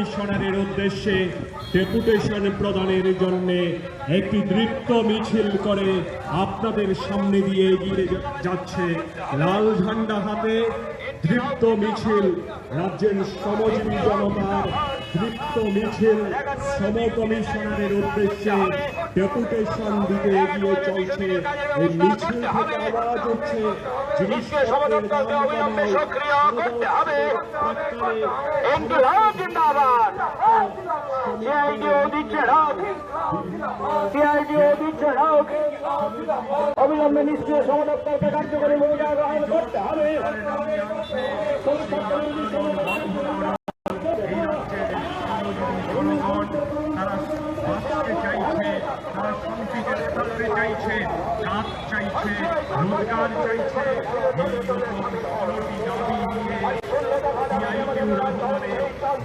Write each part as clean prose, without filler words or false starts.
কমিশনারের উদ্দেশ্যে ডেপুটেশন প্রদানের জন্য একটি দীপ্ত মিছিল করে আপনাদের সামনে দিয়ে এগিয়ে যাচ্ছে লাল ঝান্ডা হাতে। দীপ্ত মিছিল রাজ্যের শ্রমজীবী জনতার দীপ্ত মিছিল শ্রম কমিশনারের উদ্দেশ্যে ডেপুটেশন দিতে এগিয়ে চলছে। এই মিছিল থেকে আওয়াজ হচ্ছে জিনিসপত্রের দাম সক্রিয় করতে হবে। ইনকিলাব জিন্দাবাদ। সিআইডিও দিচ্ছে ডাক, সিআইডিও দিচ্ছে ডাক। অবিলম্বে নিশ্চয় সমদপ্তরকে কার্যকরী ভূমিকা গ্রহণ করতে হবে। তারা বাঁচতে চাইছে, তারা শান্তিতে থাকতে চাইছে, কাজ চাইছে, রোজগার চাইছে। এই রকম 16টি দাবি নিয়ে সিআইটিউ রাজপথে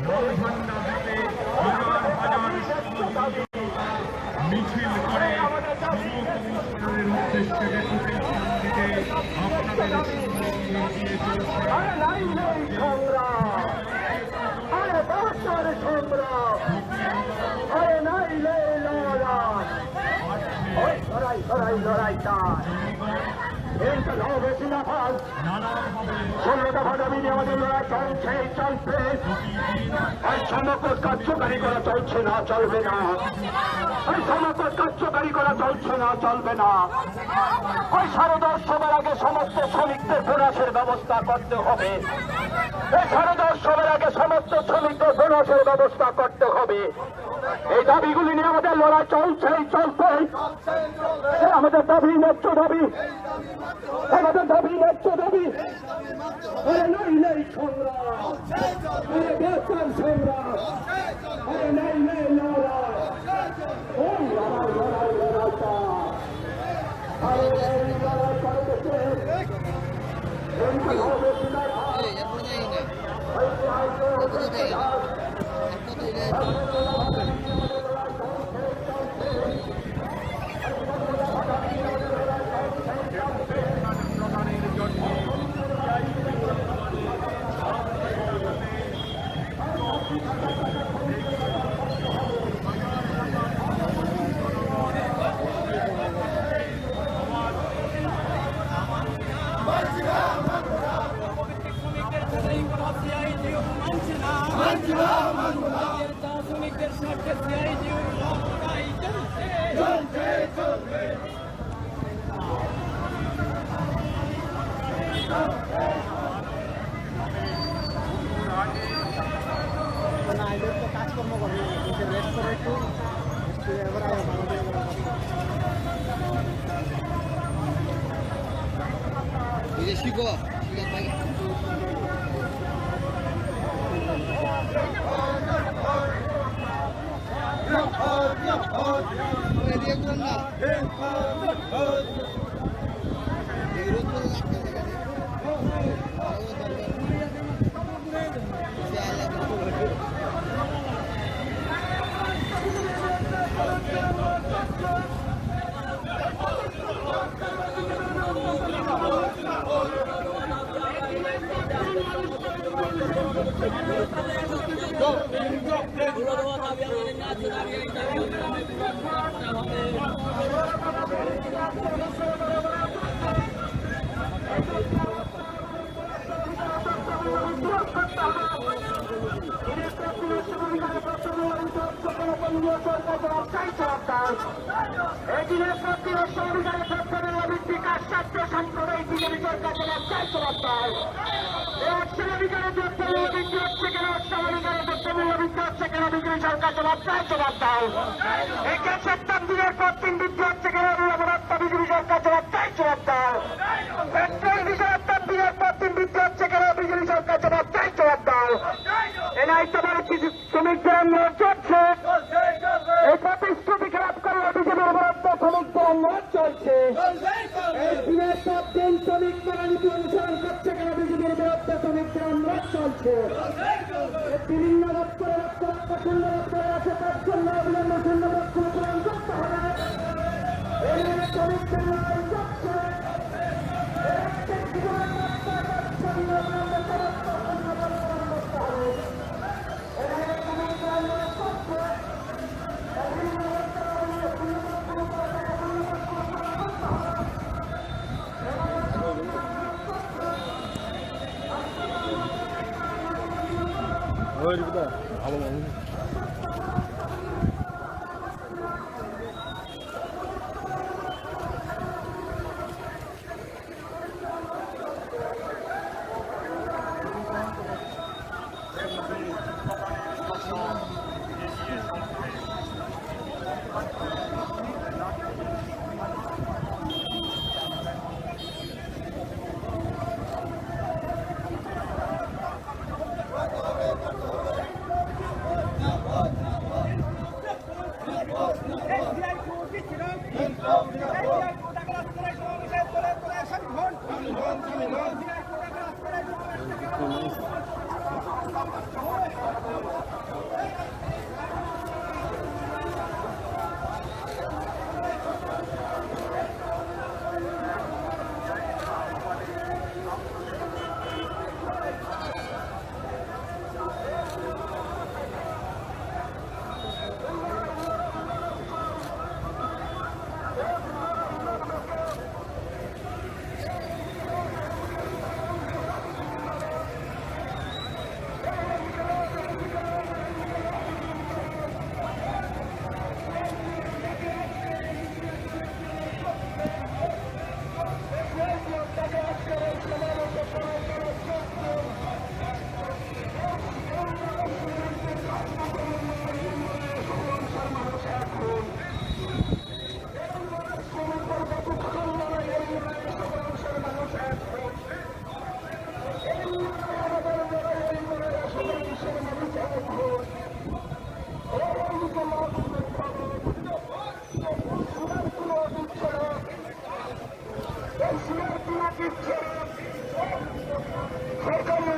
লাল ঝান্ডা হাতে হাজার হাজার শ্রমজীবী মিছিল করে শ্রম কমিশনারের উদ্দেশ্যে ডেপুটেশন দিতে আপনাদের সামনে এগিয়ে চলছে। কার্যকারী করা চলছে না, চলবে না। কার্যকারী করা চলছে না, চলবে না। ওই 10:30 আগে সমস্ত শ্রমিকদের বোনাসের ব্যবস্থা করতে হবে। এই 10:30 আগে সমস্ত শ্রমিকদের বোনাসের ব্যবস্থা করতে হবে। এই দাবিগুলি নিয়ে আমাদের লড়াই চলছেই, চলছে। আমাদের দাবি ন্যায্য দাবি, আমাদের দাবি ন্যায্য দাবি। নাই নাই সংগ্রাম, বেতন সংগ্রাম, নাই নাই লড়াই, ওই লড়াই লড়াই লড়াইটা, এই লড়াই করতেছে। কাজকর্ম করে রেস্ট করে একটু শিখো শ্রমিকদের আন্দোলন চলছে। এই প্রতিশ্রুতি খেলাপ করে বিজেপির বিরুদ্ধে শ্রমিকদের আন্দোলন চলছে। দিনের পর দিন শ্রমিক নীতি অনুসরণ করছে কেন বিজেপির বিরুদ্ধে শ্রমিকদের আন্দোলন চলছে। বিভিন্ন দপ্তরে লক্ষ লক্ষ শূন্য দপ্তরে আছে, তার জন্য অবিলম্বে শূন্য লক্ষ পূরণ করতে হবে। শ্রমিকদের লড়াই চলছে। জীবনের সরকারি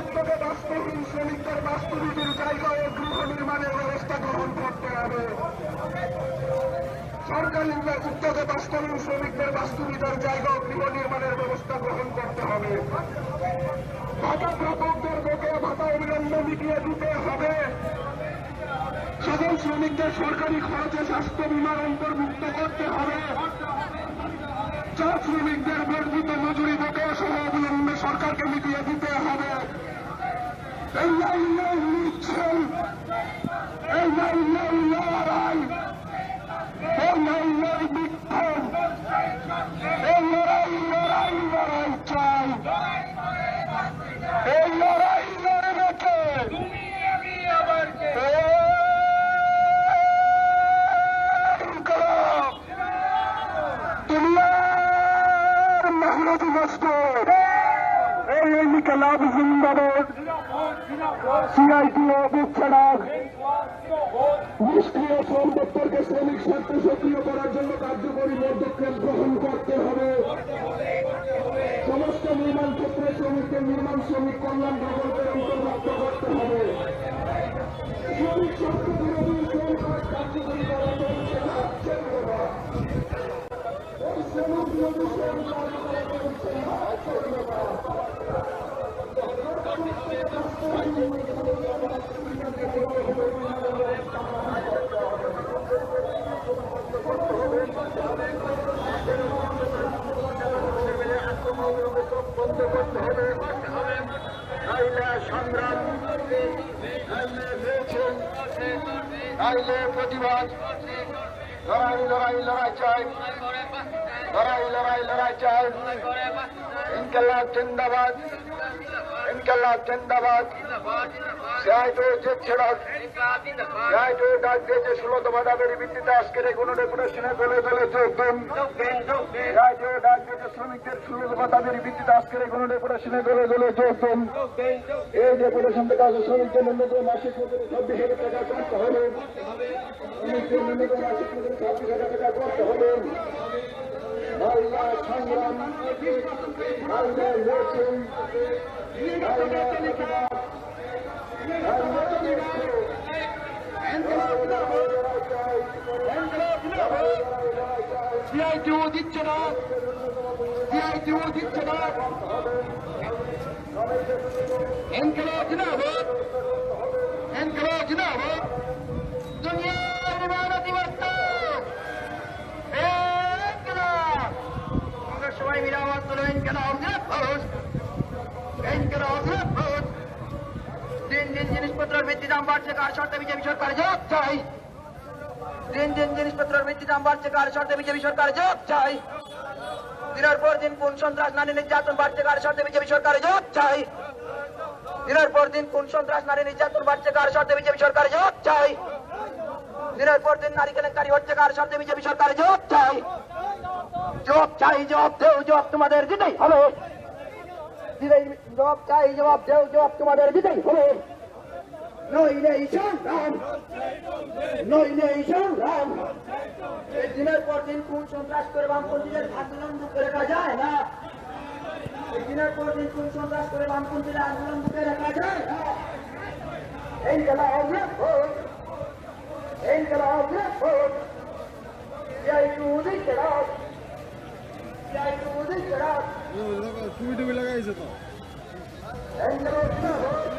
উদ্যোগে বাস্তবহীন শ্রমিকদের বাস্তুবিধির জায়গায় গৃহ নির্মাণের ব্যবস্থা গ্রহণ করতে হবে। সরকারি উদ্যোগে বাস্তবহীন শ্রমিকদের বাস্তুবিধার জায়গা গৃহ নির্মাণের ব্যবস্থা গ্রহণ করতে হবে। ভাতা প্রাপকদের বকেয়া ভাতা অবিলম্বে মিটিয়ে দিতে হবে। সকল শ্রমিকদের সরকারি খরচে স্বাস্থ্য বীমার অন্তর্ভুক্ত করতে হবে। চা শ্রমিকদের বর্ধিত মজুরি বকেয়া সহ অবিলম্বে সরকারকে মিটিয়ে দিতে হবে। এই আইন নিচ্ছেন, এই আইন লড়াই, এই আইন বিক্ষোভ, এই লড়াই লড়াই লড়াই চাই, এই লড়াই লড়বে কে? লাভ জিন্দাবাদ, সিআইটিও বুকছাড়া নিষ্ক্রিয় শ্রম দপ্তরকে শ্রমিক স্বার্থ সক্রিয় করার জন্য কার্যকরী পদক্ষেপ গ্রহণ করতে হবে। সমস্ত নির্মাণ ক্ষেত্রে শ্রমিকদের নির্মাণ শ্রমিক কল্যাণ প্রকল্পের অন্তর্ভুক্ত করতে হবে। শ্রমিক স্বার্থ বিরোধী শ্রম কাজ কার্যকরী করা চলছে না, চলবে না। এই শ্রমিক বিরোধী শ্রম কাজ করা চলছে না, চলবে না। সংগ্রাম, প্রতিবাদ, লড়াই লড়াই লড়াই চাই, লড়াই লড়াই লড়াই চাই। ইনকালাব জিন্দাবাদ, ইনকালাব জিন্দাবাদ। সিআইটিও জিতছে না, সিআইটিও ডাক দিয়েছে 16 দফা দাবির ভিত্তিতে আজকের এই গণডেপুটেশনে দলে দলে যোগ দিন। সিআইটিও ডাক দিয়েছে শ্রমিকদের 16 দফা দাবির ভিত্তিতে আজকের এই গণডেপুটেশনে দলে দলে যোগ দিন। এই ডেপুটেশন থেকে আসলে শ্রমিকদের ন্যূনতম মাসিক মজুরি 26,000 টাকা করতে হবে। শ্রমিকদের ন্যূনতম মাসিক মজুরি 26,000 টাকা করতে হবে। মহিলা সংগ্রাম, মহিলা লড়াই, সিআইটিও দিচ্ছে না, সিআইটিও দিচ্ছে না। ইনকলাব জিন্দাবাদ, ইনকলাব জিন্দাবাদ। দুনিয়ার ইমারত দিবস, ইনকলাব। আমরা সবাই মিলে আওয়াজ তুলে ইনকলাব জিন্দাবাদ, ইনকলাব জিন্দাবাদ। দিন দিন জিনিস জিনিসপত্রের বৃদ্ধি দাম বাড়ছে, কার শর্তে বিজেপি সরকার জবাব চাই। দিন দিন জিনিসপত্রের বৃদ্ধি দাম বাড়ছে, কার শর্তে বিজেপি সরকার জবাব চাই। দিনের পর দিন কোন সন্ত্রাস নারী নির্যাতন বাড়ছে, কার শর্তে বিজেপি সরকার জবাব চাই। দিনের পর দিন কোন সন্ত্রাস নারী নির্যাতন বাড়ছে, কার শর্তে বিজেপি সরকার জবাব চাই। দিনের পর দিন নারী কেলেঙ্কারি হচ্ছে, কার শর্তে বিজেপি সরকার জবাব চাই। জবাব চাই, জবাব দেও, জবাব তোমাদের দিতেই হবে। জবাব চাই, জবাব দেও, জবাব তোমাদের দিতেই হবে। নইলে সংগ্রাম, নইলে সংগ্রাম। দিনের পর দিন কোন সন্ত্রাস করে বামপন্থীদের আন্দোলন রুখে রাখা যায় না। দিনের পর দিন কোন সন্ত্রাস করে বামপন্থীদের আন্দোলন রুখে রাখা যায় না। এই খেলা অগ্রাম ভোট, এই খেলা অগ্রাম ভোট। জয় টুদি খেলা, জয় টুদি খেলা। তুমি টুবি লাগাইছো তো এই খেলা অগ্রাম ভোট।